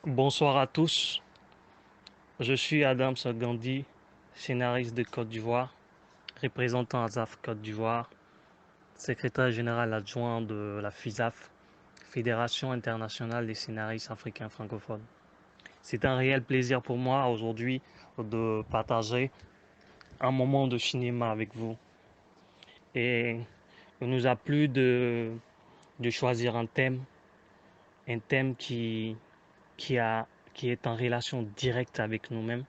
Bonsoir à tous, je suis Adams Gandhi, scénariste de Côte d'Ivoire, représentant ASAF Côte d'Ivoire, secrétaire général adjoint de la FISAF, Fédération internationale des scénaristes africains francophones. C'est un réel plaisir pour moi aujourd'hui de partager un moment de cinéma avec vous. Et il nous a plu de choisir un thème qui, a, qui est en relation directe avec nous-mêmes,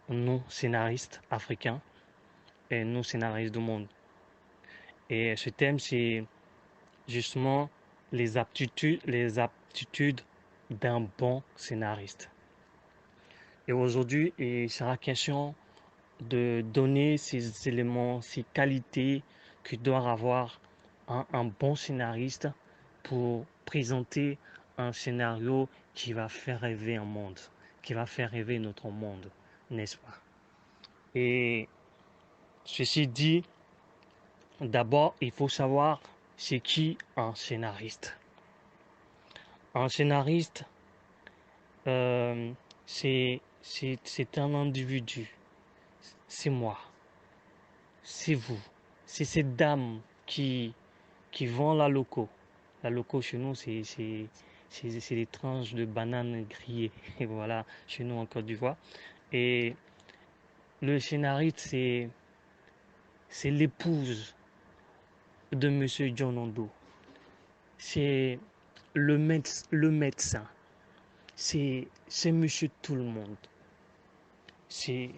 nous scénaristes africains et nous scénaristes du monde. Et ce thème, c'est justement les aptitudes d'un bon scénariste. Et aujourd'hui, il sera question de donner ces éléments, ces qualités que doit avoir un bon scénariste pour présenter un scénario qui va faire rêver un monde, qui va faire rêver notre monde, n'est-ce pas? Et ceci dit, d'abord, il faut savoir c'est qui un scénariste. Un scénariste, euh, c'est un individu. C'est moi, c'est vous. C'est cette dame qui vend la loco. La loco chez nous, c'est des tranches de bananes grillées. Et voilà, chez nous en Côte d'Ivoire. Et le scénariste, c'est l'épouse de Monsieur John Ondo. C'est le médecin. C'est Monsieur Tout le Monde. C'est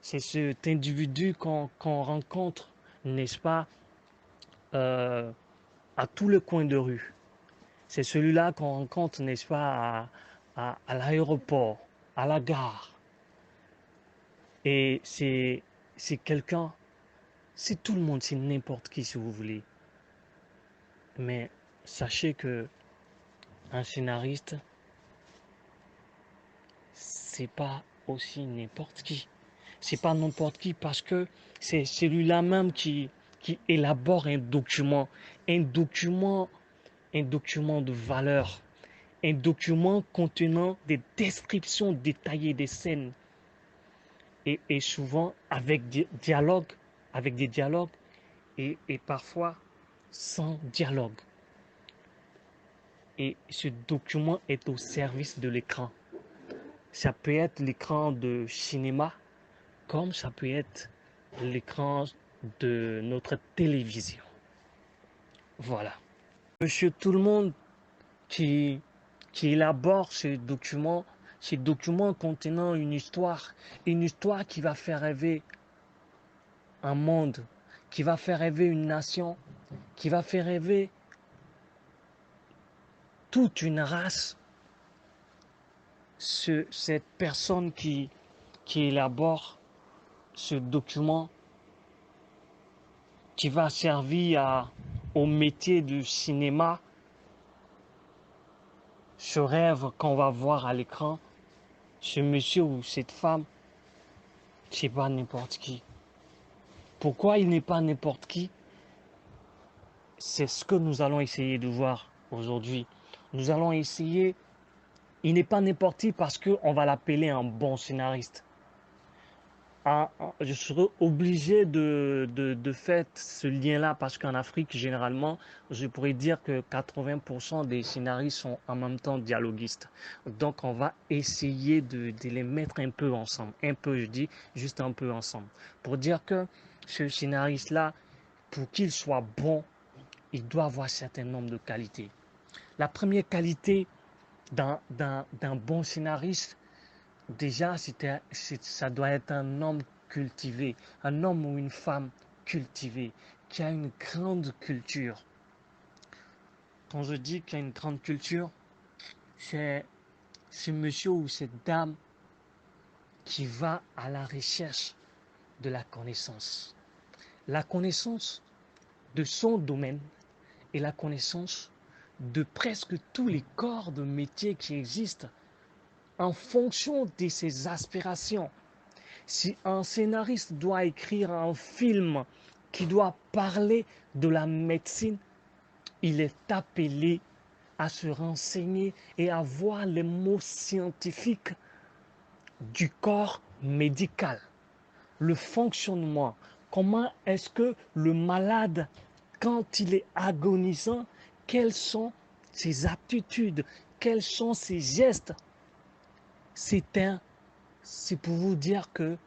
c'est cet individu qu'on rencontre, n'est-ce pas, euh, à tous les coins de rue. C'est celui-là qu'on rencontre, n'est-ce pas, à l'aéroport, à la gare. Et c'est quelqu'un, c'est tout le monde, c'est n'importe qui si vous voulez. Mais sachez que un scénariste, c'est pas aussi n'importe qui. C'est pas n'importe qui parce que c'est celui-là même qui élabore un document, un document de valeur, un document contenant des descriptions détaillées des scènes et souvent avec des dialogues et parfois sans dialogue. Et ce document est au service de l'écran. Ça peut être l'écran de cinéma, comme ça peut être l'écran de notre télévision. Voilà. Monsieur Tout le Monde qui, qui élabore ces documents contenant une histoire qui va faire rêver un monde, qui va faire rêver une nation, qui va faire rêver toute une race. Cette personne qui élabore ce document qui va servir au métier du cinéma, ce rêve qu'on va voir à l'écran, ce monsieur ou cette femme, c'est pas n'importe qui. Pourquoi il n'est pas n'importe qui? C'est ce que nous allons essayer de voir aujourd'hui. Nous allons essayer, il n'est pas n'importe qui parce qu'on va l'appeler un bon scénariste. Je serai obligé de faire ce lien-là parce qu'en Afrique, généralement, je pourrais dire que 80% des scénaristes sont en même temps dialoguistes. Donc, on va essayer de les mettre un peu ensemble. Un peu, je dis, juste un peu ensemble. Pour dire que ce scénariste-là, pour qu'il soit bon, il doit avoir un certain nombre de qualités. La première qualité d'un bon scénariste, déjà, ça doit être un homme cultivé, un homme ou une femme cultivée, qui a une grande culture. Quand je dis qu'il a une grande culture, c'est ce monsieur ou cette dame qui va à la recherche de la connaissance. La connaissance de son domaine et la connaissance de presque tous les corps de métier qui existent en fonction de ses aspirations. Si un scénariste doit écrire un film qui doit parler de la médecine, il est appelé à se renseigner et à voir les mots scientifiques du corps médical, le fonctionnement. Comment est-ce que le malade, quand il est agonisant, quelles sont ses aptitudes, quels sont ses gestes? C'est pour vous dire que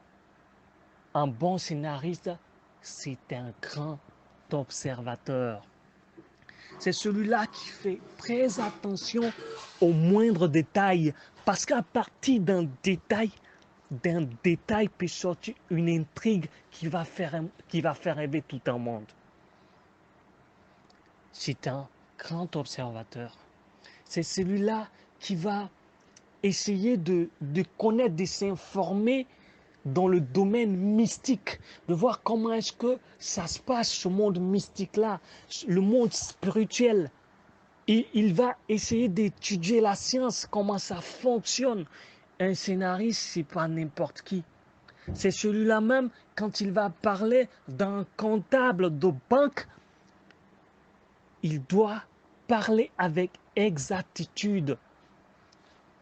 un bon scénariste, c'est un grand observateur. C'est celui-là qui fait très attention aux moindres détails, parce qu'à partir d'un détail peut sortir une intrigue qui va faire rêver tout un monde. C'est un grand observateur. C'est celui-là qui va essayer de connaître, de s'informer dans le domaine mystique, de voir comment est-ce que ça se passe, ce monde mystique-là, le monde spirituel. Et il va essayer d'étudier la science, comment ça fonctionne. Un scénariste, c'est pas n'importe qui. C'est celui-là même, quand il va parler d'un comptable de banque, il doit parler avec exactitude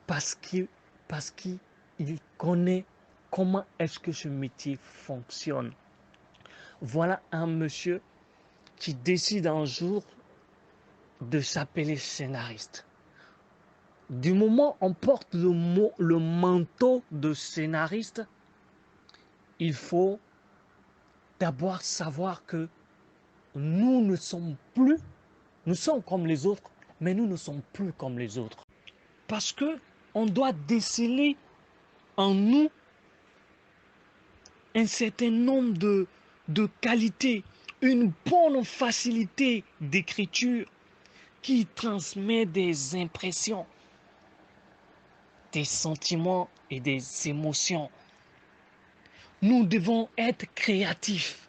parce qu'il connaît comment est-ce que ce métier fonctionne. Voilà un monsieur qui décide un jour de s'appeler scénariste. Du moment où on porte le manteau de scénariste, il faut d'abord savoir que nous sommes comme les autres, mais nous ne sommes plus comme les autres. Parce que on doit déceler en nous un certain nombre de qualités, une bonne facilité d'écriture qui transmet des impressions, des sentiments et des émotions. Nous devons être créatifs.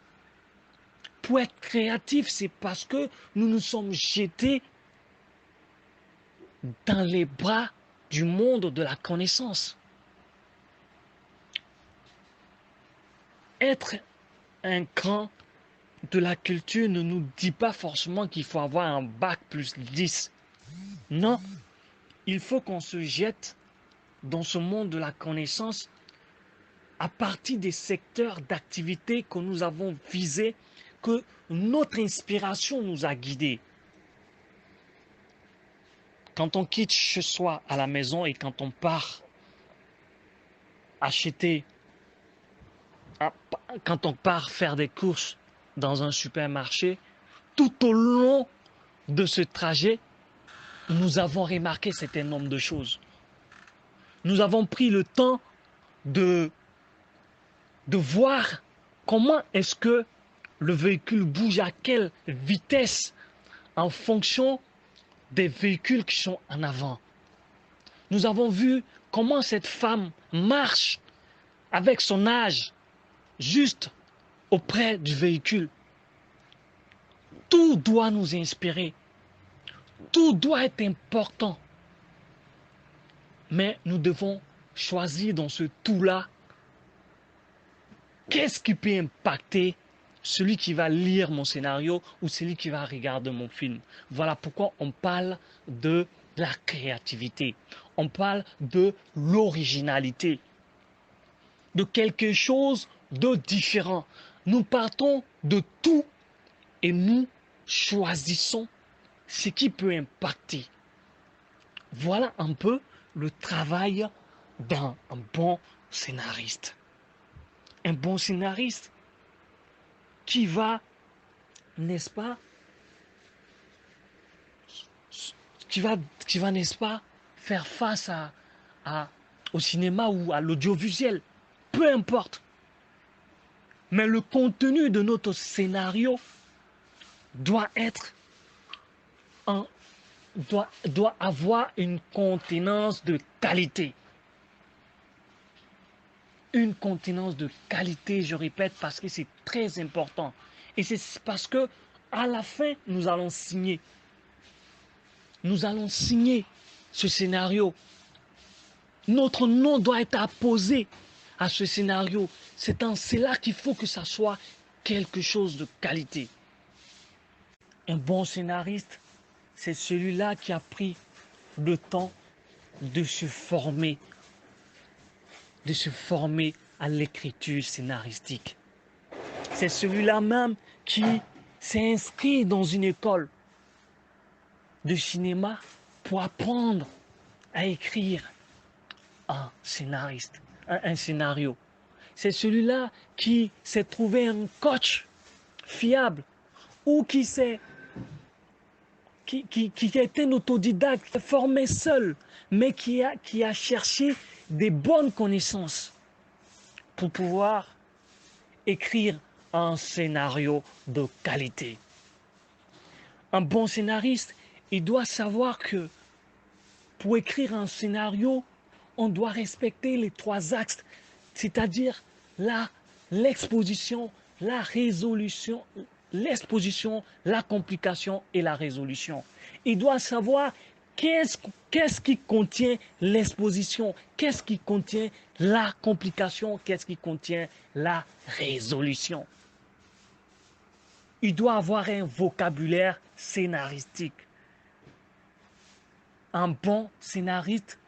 Pour être créatifs, c'est parce que nous nous sommes jetés dans les bras du monde de la connaissance. Être un grand de la culture ne nous dit pas forcément qu'il faut avoir un bac plus 10. Non, il faut qu'on se jette dans ce monde de la connaissance à partir des secteurs d'activité que nous avons visés, que notre inspiration nous a guidés. Quand on quitte chez soi à la maison et quand on part acheter, quand on part faire des courses dans un supermarché, tout au long de ce trajet, nous avons remarqué un certain nombre de choses. Nous avons pris le temps de voir comment est-ce que le véhicule bouge, à quelle vitesse en fonction des véhicules qui sont en avant. Nous avons vu comment cette femme marche avec son âge juste auprès du véhicule. Tout doit nous inspirer. Tout doit être important. Mais nous devons choisir dans ce tout-là qu'est-ce qui peut impacter celui qui va lire mon scénario ou celui qui va regarder mon film. Voilà pourquoi on parle de la créativité. On parle de l'originalité, de quelque chose de différent. Nous partons de tout et nous choisissons ce qui peut impacter. Voilà un peu le travail d'un bon scénariste. Un bon scénariste qui va, n'est-ce pas, n'est-ce pas, faire face au cinéma ou à l'audiovisuel, peu importe. Mais le contenu de notre scénario doit avoir une contenance de qualité. Une contenance de qualité, je répète, parce que c'est très important. Et c'est parce que à la fin, nous allons signer. Nous allons signer ce scénario. Notre nom doit être apposé à ce scénario. C'est en cela qu'il faut que ça soit quelque chose de qualité. Un bon scénariste, c'est celui-là qui a pris le temps de se former à l'écriture scénaristique. C'est celui-là même qui s'est inscrit dans une école de cinéma pour apprendre à écrire un scénario. C'est celui-là qui s'est trouvé un coach fiable ou qui est un autodidacte formé seul, mais qui a cherché des bonnes connaissances pour pouvoir écrire un scénario de qualité. Un bon scénariste, il doit savoir que pour écrire un scénario, on doit respecter les 3 axes, c'est-à-dire l'exposition, la résolution, la complication et la résolution. Il doit savoir qu'est-ce qui contient l'exposition, qu'est-ce qui contient la complication, qu'est-ce qui contient la résolution. Il doit avoir un vocabulaire scénaristique. Un bon scénariste,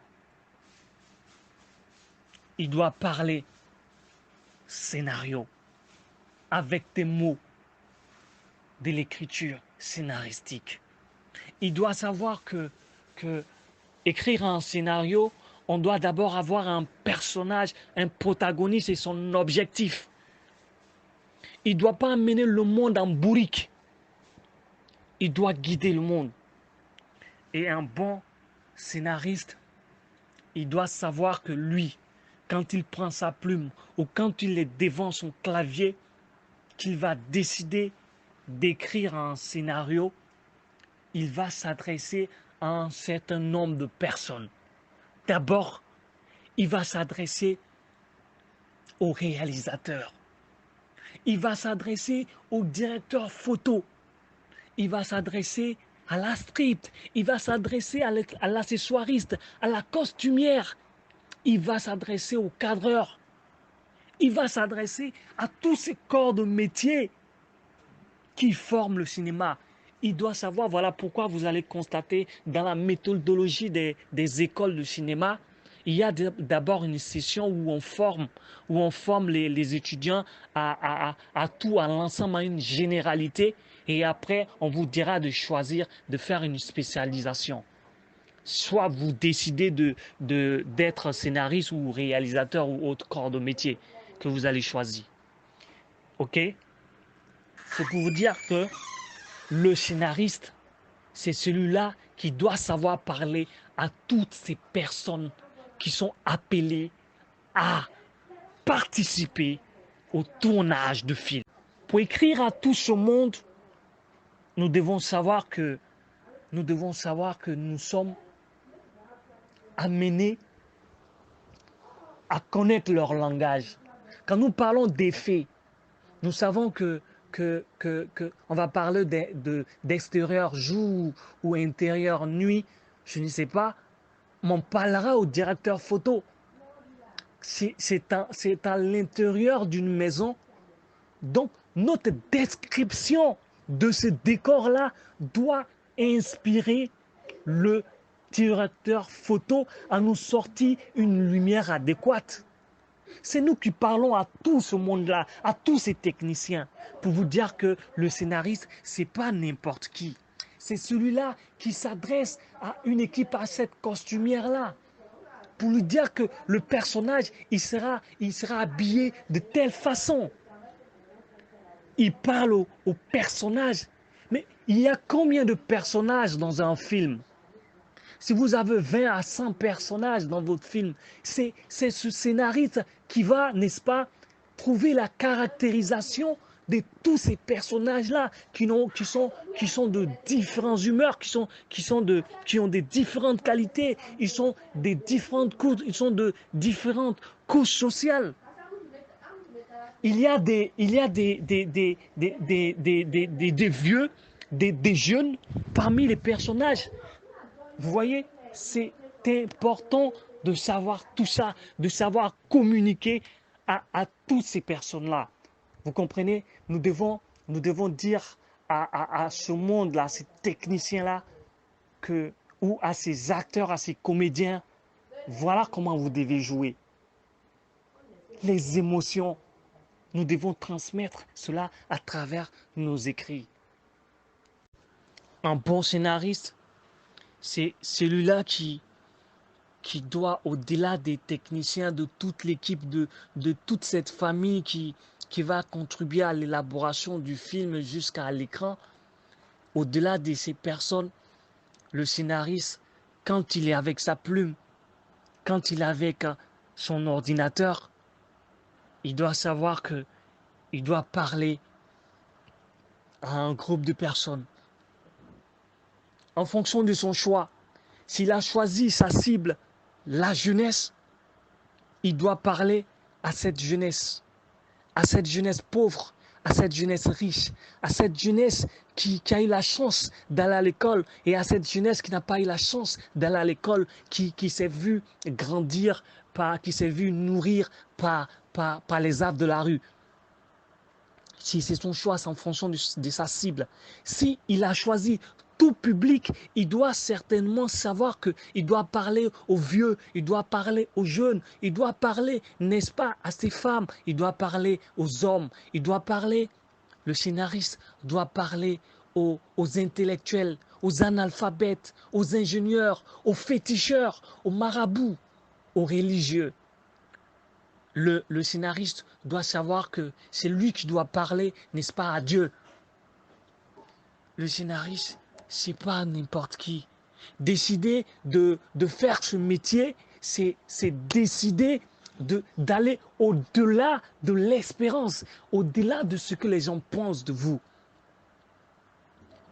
il doit parler scénario avec des mots de l'écriture scénaristique. Il doit savoir que écrire un scénario, on doit d'abord avoir un personnage, un protagoniste et son objectif. Il ne doit pas amener le monde en bourrique. Il doit guider le monde. Et un bon scénariste, il doit savoir que lui, quand il prend sa plume ou quand il est devant son clavier, qu'il va décider d'écrire un scénario, il va s'adresser à un certain nombre de personnes. D'abord, il va s'adresser au réalisateur. Il va s'adresser au directeur photo. Il va s'adresser à la script. Il va s'adresser à l'accessoiriste, à la costumière. Il va s'adresser au cadreur. Il va s'adresser à tous ces corps de métier qui forment le cinéma. Il doit savoir, voilà pourquoi vous allez constater dans la méthodologie des écoles de cinéma, il y a d'abord une session où on forme les étudiants à tout, à l'ensemble, à une généralité. Et après, on vous dira de choisir, de faire une spécialisation. Soit vous décidez d'être scénariste ou réalisateur ou autre corps de métier que vous allez choisir. Ok? C'est pour vous dire que le scénariste, c'est celui-là qui doit savoir parler à toutes ces personnes qui sont appelées à participer au tournage de films. Pour écrire à tout ce monde, nous devons savoir que nous sommes amenés à connaître leur langage. Quand nous parlons d'effets, nous savons on va parler d'extérieur jour ou intérieur nuit, je ne sais pas, mais on parlera au directeur photo. C'est à l'intérieur d'une maison. Donc, notre description de ce décor-là doit inspirer le directeur photo à nous sortir une lumière adéquate. C'est nous qui parlons à tout ce monde-là, à tous ces techniciens, pour vous dire que le scénariste, c'est pas n'importe qui. C'est celui-là qui s'adresse à une équipe, à cette costumière-là, pour lui dire que le personnage, il sera habillé de telle façon. Il parle au personnage. Mais il y a combien de personnages dans un film? Si vous avez 20 à 100 personnages dans votre film, c'est ce scénariste qui va, n'est-ce pas, trouver la caractérisation de tous ces personnages-là qui sont de différentes humeurs, qui ont des différentes qualités, ils sont des différentes couches, ils sont de différentes couches sociales. Il y a des vieux, des jeunes parmi les personnages. Vous voyez, c'est important de savoir tout ça, de savoir communiquer à toutes ces personnes-là. Vous comprenez? Nous devons dire à ce monde-là, ces techniciens-là, ou à ses acteurs, à ses comédiens, voilà comment vous devez jouer. Les émotions, nous devons transmettre cela à travers nos écrits. Un bon scénariste, c'est celui-là qui doit, au-delà des techniciens, de toute l'équipe, de toute cette famille qui va contribuer à l'élaboration du film jusqu'à l'écran, au-delà de ces personnes, le scénariste, quand il est avec sa plume, quand il est avec son ordinateur, il doit savoir que il doit parler à un groupe de personnes en fonction de son choix. S'il a choisi sa cible, la jeunesse, il doit parler à cette jeunesse pauvre, à cette jeunesse riche, à cette jeunesse qui a eu la chance d'aller à l'école et à cette jeunesse qui n'a pas eu la chance d'aller à l'école, qui s'est vue grandir, qui s'est vue nourrir par les arbres de la rue. Si c'est son choix, c'est en fonction de sa cible. Si il a choisi tout public, il doit certainement savoir qu'il doit parler aux vieux, il doit parler aux jeunes, il doit parler, n'est-ce pas, à ces femmes, il doit parler aux hommes, il doit parler, le scénariste doit parler aux intellectuels, aux analphabètes, aux ingénieurs, aux féticheurs, aux marabouts, aux religieux. Le scénariste doit savoir que c'est lui qui doit parler, n'est-ce pas, à Dieu. Le scénariste, c'est pas n'importe qui. Décider de faire ce métier, c'est décider d'aller au-delà de l'espérance, au-delà de ce que les gens pensent de vous,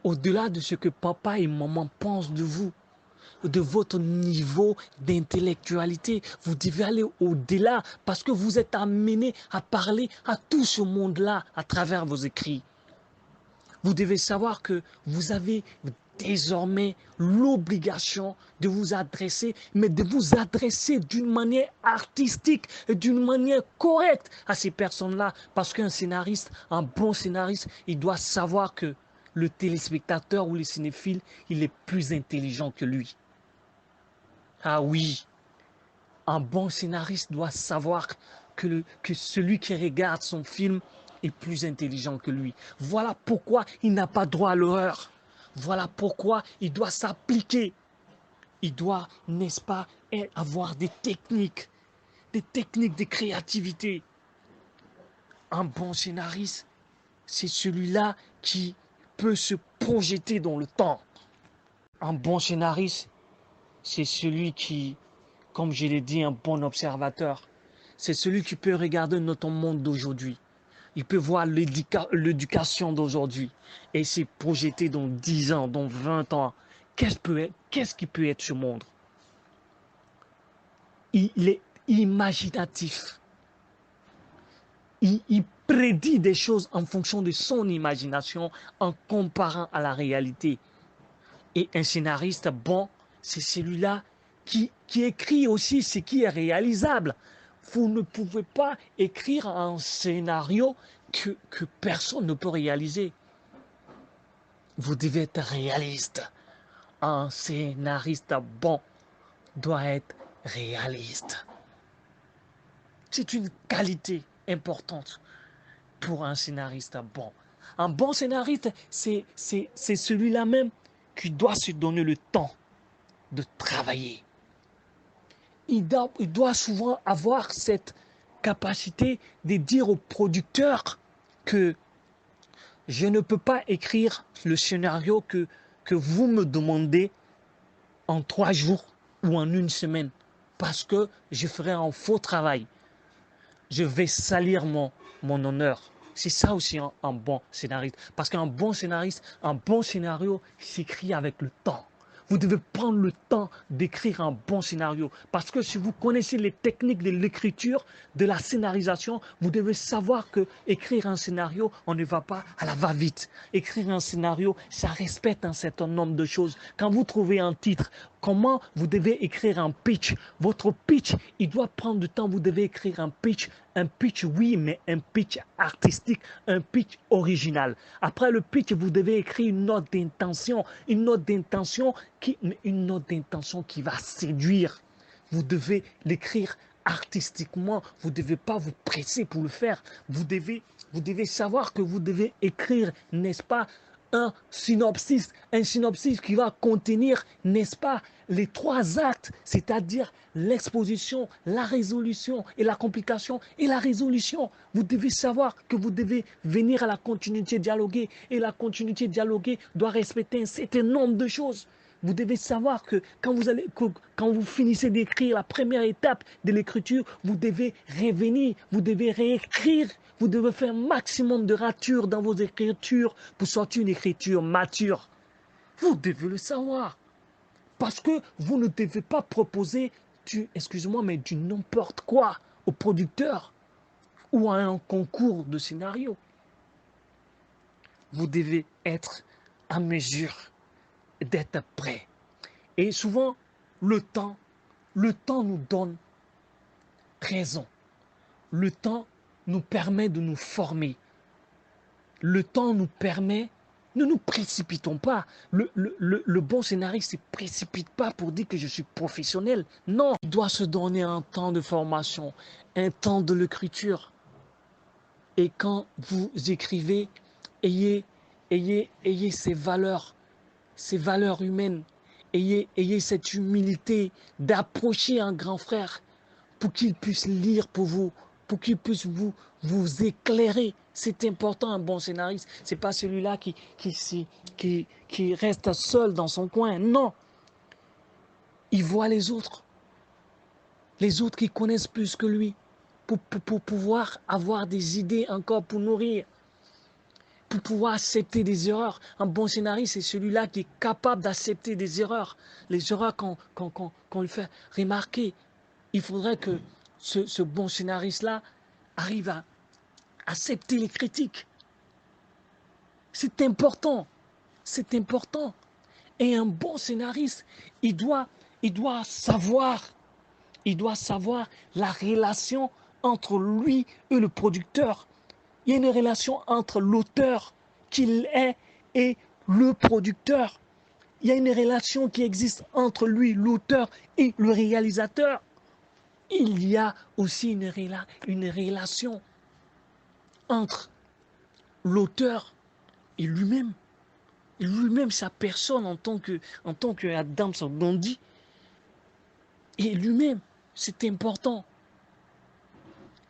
au-delà de ce que papa et maman pensent de vous, de votre niveau d'intellectualité. Vous devez aller au-delà parce que vous êtes amené à parler à tout ce monde-là à travers vos écrits. Vous devez savoir que vous avez désormais l'obligation de vous adresser, mais de vous adresser d'une manière artistique et d'une manière correcte à ces personnes-là. Parce qu'un scénariste, un bon scénariste, il doit savoir que le téléspectateur ou le cinéphile, il est plus intelligent que lui. Ah oui, un bon scénariste doit savoir que celui qui regarde son film est plus intelligent que lui. Voilà pourquoi il n'a pas droit à l'erreur. Voilà pourquoi il doit s'appliquer. Il doit, n'est-ce pas, avoir des techniques de créativité. Un bon scénariste, c'est celui-là qui peut se projeter dans le temps. Un bon scénariste, c'est celui qui, comme je l'ai dit, un bon observateur. C'est celui qui peut regarder notre monde d'aujourd'hui. Il peut voir l'éducation d'aujourd'hui et se projeter dans 10 ans, dans 20 ans. Qu'est-ce qui peut être ce monde? Il est imaginatif. Il prédit des choses en fonction de son imagination, en comparant à la réalité. Et un scénariste bon, c'est celui-là qui écrit aussi ce qui est réalisable. Vous ne pouvez pas écrire un scénario que personne ne peut réaliser. Vous devez être réaliste. Un scénariste bon doit être réaliste. C'est une qualité importante pour un scénariste bon. Un bon scénariste, c'est celui-là même qui doit se donner le temps de travailler. Il doit souvent avoir cette capacité de dire au producteur que je ne peux pas écrire le scénario que vous me demandez en 3 jours ou en 1 semaine parce que je ferai un faux travail. Je vais salir mon honneur. C'est ça aussi un bon scénariste. Parce qu'un bon scénariste, un bon scénario s'écrit avec le temps. Vous devez prendre le temps d'écrire un bon scénario. Parce que si vous connaissez les techniques de l'écriture, de la scénarisation, vous devez savoir que écrire un scénario, on ne va pas à la va-vite. Écrire un scénario, ça respecte un certain nombre de choses. Quand vous trouvez un titre comment vous devez écrire un pitch. Votre pitch, il doit prendre du temps. Vous devez écrire un pitch. Un pitch, oui, mais un pitch artistique, un pitch original. Après le pitch, vous devez écrire une note d'intention. Une note d'intention qui va séduire. Vous devez l'écrire artistiquement. Vous ne devez pas vous presser pour le faire. Vous devez savoir que vous devez écrire, n'est-ce pas, un synopsis qui va contenir, n'est-ce pas, les 3 actes, c'est-à-dire l'exposition, la résolution et la complication et la résolution. Vous devez savoir que vous devez venir à la continuité dialoguée et la continuité dialoguée doit respecter un certain nombre de choses. Vous devez savoir que quand vous finissez d'écrire la première étape de l'écriture, vous devez revenir, vous devez réécrire, vous devez faire un maximum de ratures dans vos écritures pour sortir une écriture mature. Vous devez le savoir. Parce que vous ne devez pas proposer du n'importe quoi au producteur ou à un concours de scénario. Vous devez être à mesure d'être prêt. Et souvent, le temps nous donne raison. Le temps nous permet de nous former. Le temps nous permet, ne nous précipitons pas. Le bon scénariste ne se précipite pas pour dire que je suis professionnel. Non, il doit se donner un temps de formation, un temps de l'écriture. Et quand vous écrivez, ayez ces valeurs humaines. Ayez cette humilité d'approcher un grand frère pour qu'il puisse lire pour vous, pour qu'il puisse vous éclairer. C'est important, un bon scénariste. Ce n'est pas celui-là qui reste seul dans son coin. Non. Il voit les autres qui connaissent plus que lui, pour pouvoir avoir des idées encore pour nourrir. Pour pouvoir accepter des erreurs. Un bon scénariste, c'est celui-là qui est capable d'accepter des erreurs. Les erreurs qu'on lui fait remarquer. Il faudrait que ce bon scénariste-là arrive à accepter les critiques. C'est important. C'est important. Et un bon scénariste, il doit savoir la relation entre lui et le producteur. Il y a une relation entre l'auteur qu'il est et le producteur. Il y a une relation qui existe entre lui, l'auteur, et le réalisateur. Il y a aussi une relation entre l'auteur et lui-même. Et lui-même, sa personne en tant que Adam Gandhi. Et lui-même, c'est important.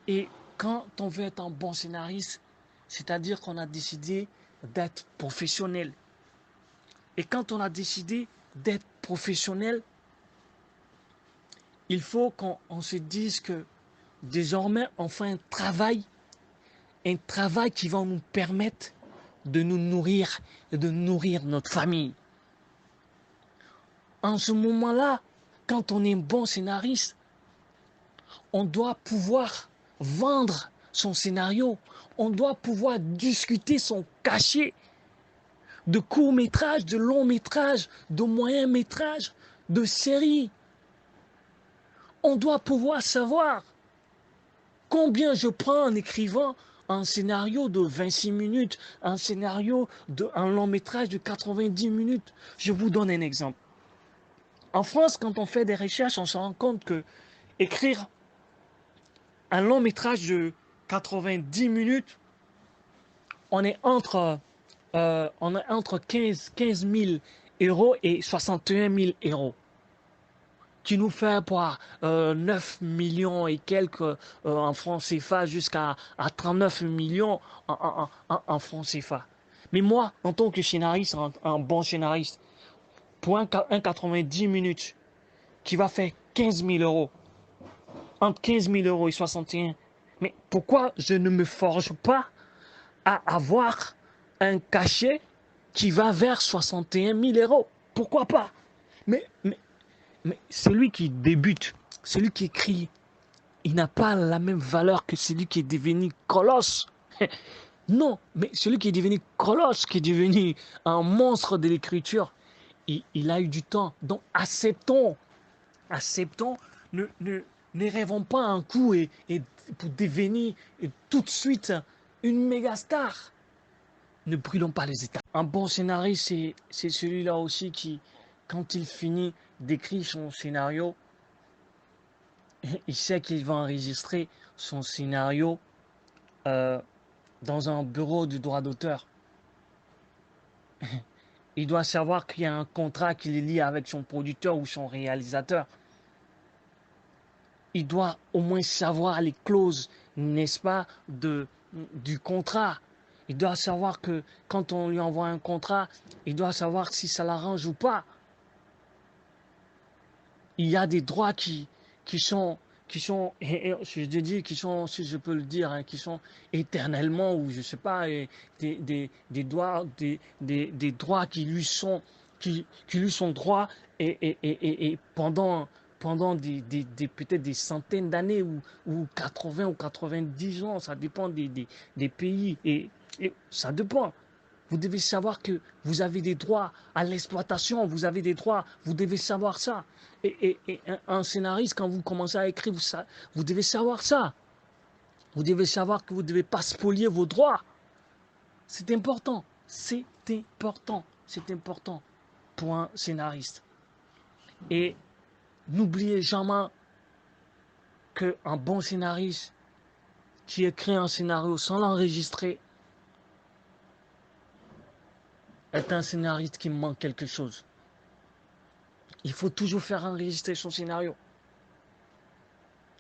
Et quand on veut être un bon scénariste, c'est-à-dire qu'on a décidé d'être professionnel. Et quand on a décidé d'être professionnel, il faut qu'on se dise que désormais, on fait un travail qui va nous permettre de nous nourrir et de nourrir notre famille. En ce moment-là, quand on est un bon scénariste, on doit pouvoir vendre son scénario, on doit pouvoir discuter son cachet de court-métrage, de long-métrage, de moyen-métrage, de série. On doit pouvoir savoir combien je prends en écrivant un scénario de 26 minutes, un long-métrage de 90 minutes. Je vous donne un exemple. En France, quand on fait des recherches, on se rend compte que écrire un long métrage de 90 minutes, on est entre 15 000 euros et 61 000 euros. Qui nous fait 9 millions et quelques en francs CFA jusqu'à 39 millions en francs CFA. Mais moi, en tant que scénariste, un bon scénariste, pour un 90 minutes qui va faire 15 000 euros, entre 15 000 euros et 61, mais pourquoi je ne me forge pas à avoir un cachet qui va vers 61 000 euros? Pourquoi pas? Mais celui qui débute, celui qui écrit, il n'a pas la même valeur que celui qui est devenu colosse. Non, mais celui qui est devenu colosse, qui est devenu un monstre de l'écriture, il a eu du temps. Donc, acceptons, ne rêvons pas un coup et pour devenir tout de suite une méga star. Ne brûlons pas les étapes. Un bon scénariste, c'est celui-là aussi qui, quand il finit d'écrire son scénario, il sait qu'il va enregistrer son scénario dans un bureau du droit d'auteur. Il doit savoir qu'il y a un contrat qui le lie avec son producteur ou son réalisateur. Il doit au moins savoir les clauses, n'est-ce pas, du contrat. Il doit savoir que quand on lui envoie un contrat, il doit savoir si ça l'arrange ou pas. Il y a des droits qui sont, je te dis, qui sont, si je peux le dire, hein, qui sont éternellement, ou je sais pas, des droits qui lui sont droits et pendant peut-être des centaines d'années ou 80 ou 90 ans, ça dépend des pays et ça dépend. Vous devez savoir que vous avez des droits à l'exploitation, vous avez des droits, vous devez savoir ça. Et un scénariste, quand vous commencez à écrire, vous devez savoir ça. Vous devez savoir que vous ne devez pas spolier vos droits. C'est important. C'est important. C'est important pour un scénariste. Et n'oubliez jamais qu'un bon scénariste qui écrit un scénario sans l'enregistrer est un scénariste qui manque quelque chose. Il faut toujours faire enregistrer son scénario.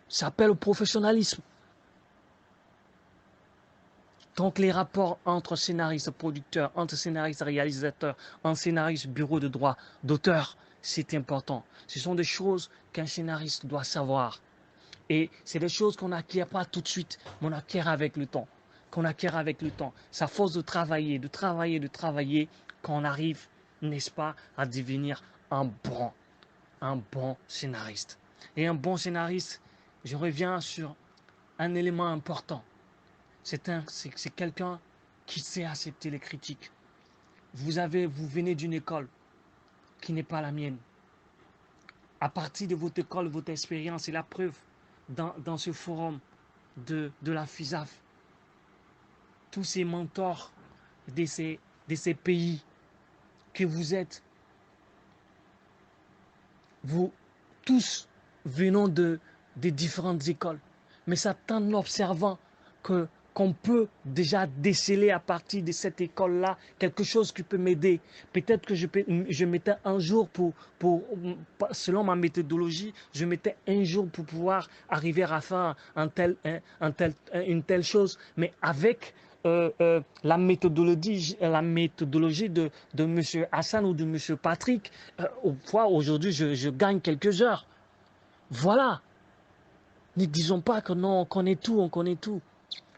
Ça s'appelle le professionnalisme. Donc les rapports entre scénaristes, producteurs, entre scénaristes, réalisateurs, entre scénaristes, bureau de droit d'auteur, c'est important. Ce sont des choses qu'un scénariste doit savoir. Et c'est des choses qu'on n'acquiert pas tout de suite, mais on acquiert avec le temps. Qu'on acquiert avec le temps. C'est à force de travailler, qu'on arrive, n'est-ce pas, à devenir un bon scénariste. Et un bon scénariste, je reviens sur un élément important. C'est quelqu'un qui sait accepter les critiques. Vous venez d'une école qui n'est pas la mienne. À partir de votre école, votre expérience et la preuve dans ce forum de la FISAF, tous ces mentors de ces pays que vous êtes, vous tous venons des différentes écoles. Mais c'est en observant qu'on peut déjà déceler à partir de cette école-là quelque chose qui peut m'aider. Peut-être que je mettais un jour selon ma méthodologie, je mettais un jour pour pouvoir arriver à faire une telle chose. Mais avec la méthodologie de M. Hassan ou de M. Patrick, aujourd'hui, je gagne quelques heures. Voilà. Ne disons pas que non, on connaît tout.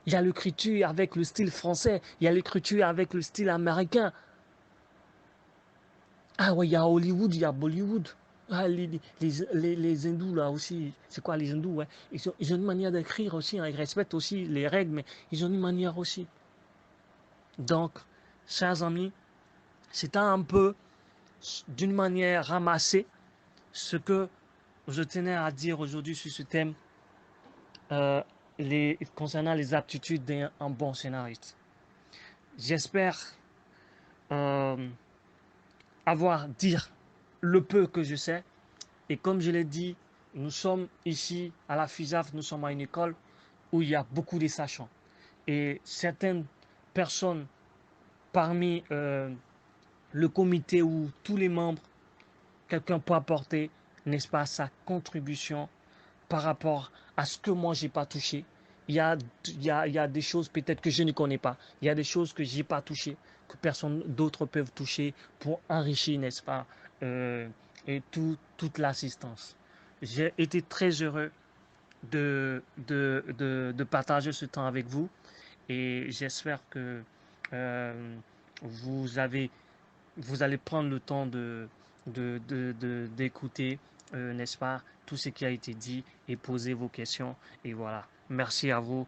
Il y a l'écriture avec le style français, il y a l'écriture avec le style américain. Ah ouais, il y a Hollywood, il y a Bollywood. Ah, les hindous là aussi, c'est quoi les hindous, ouais. Ils ont une manière d'écrire aussi, hein. Ils respectent aussi les règles, mais ils ont une manière aussi. Donc, chers amis, c'est un peu d'une manière ramassée ce que je tenais à dire aujourd'hui sur ce thème concernant les aptitudes d'un bon scénariste. J'espère avoir dire le peu que je sais. Et comme je l'ai dit, nous sommes ici à la FISAF, nous sommes à une école où il y a beaucoup de sachants. Et certaines personnes parmi le comité ou tous les membres, quelqu'un peut apporter, n'est-ce pas, sa contribution par rapport à ce que moi, je n'ai pas touché. Il y a des choses peut-être que je ne connais pas. Il y a des choses que je n'ai pas touchées, que personne d'autre peut toucher pour enrichir, n'est-ce pas, et toute l'assistance. J'ai été très heureux de partager ce temps avec vous et j'espère que euh, vous allez prendre le temps d'écouter, n'est-ce pas, tout ce qui a été dit et poser vos questions. Et voilà. Merci à vous.